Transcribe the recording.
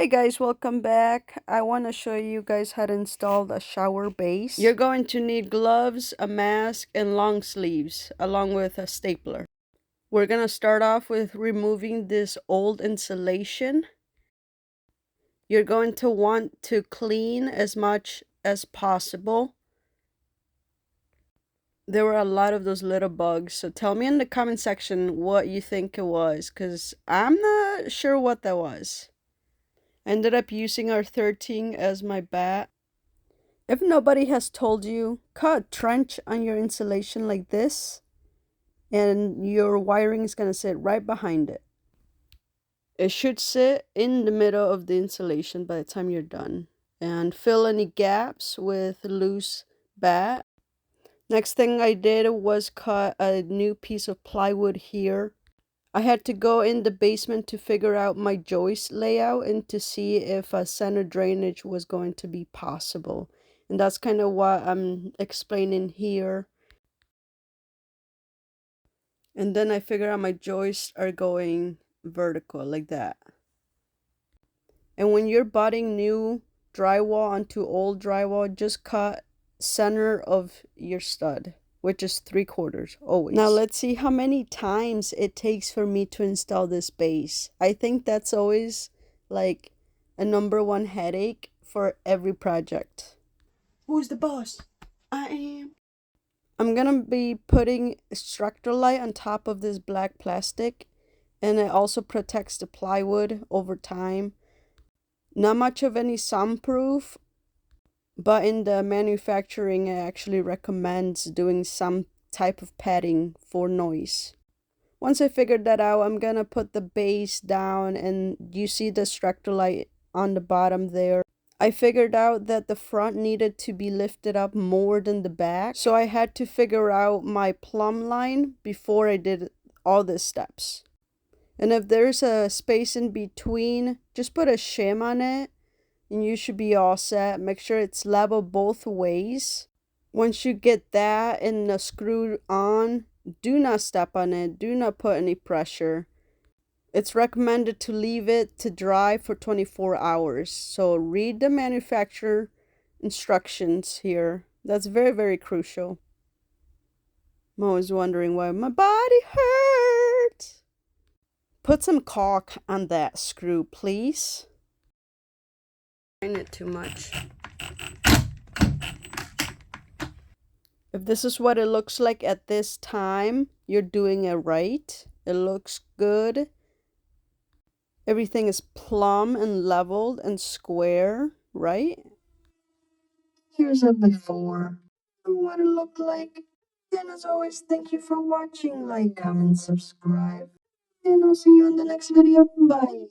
Hey guys, welcome back. I want to show you guys how to install a shower base. You're going to need gloves, a mask, and long sleeves, along with a stapler. We're going to start off with removing this old insulation. You're going to want to clean as much as possible. There were a lot of those little bugs, so tell me in the comment section what you think it was, because I'm not sure what that was. I ended up using our 13 as my bat. If nobody has told you, cut a trench on your insulation like this, and your wiring is going to sit right behind it. It should sit in the middle of the insulation by the time you're done. And fill any gaps with loose bat. Next thing I did was cut a new piece of plywood here. I had to go in the basement to figure out my joist layout and to see if a center drainage was going to be possible. And that's kind of what I'm explaining here. And then I figure out my joists are going vertical like that. And when you're butting new drywall onto old drywall, just cut center of your stud, which is 3/4 always. Now let's see how many times it takes for me to install this base. I think that's always like a #1 headache for every project. Who's the boss? I am. I'm gonna be putting Structuralite on top of this black plastic, and it also protects the plywood over time. Not much of any soundproof, but in the manufacturing it actually recommends doing some type of padding for noise. Once I figured that out, I'm gonna put the base down, and you see the Structuralite on the bottom there. I figured out that the front needed to be lifted up more than the back, so I had to figure out my plumb line before I did all the steps. And if there's a space in between, just put a shim on it and you should be all set. Make sure it's level both ways. Once you get that and the screw on, do not step on it. Do not put any pressure. It's recommended to leave it to dry for 24 hours. So read the manufacturer instructions here. That's very, very crucial. I'm always wondering why my body hurts. Put some caulk on that screw, please. It too much. If this is what it looks like at this time, you're doing it right. It looks good. Everything is plumb and leveled and square, right? Here's a before of what it looked like. And as always, thank you for watching. Like, comment, subscribe. And I'll see you in the next video. Bye.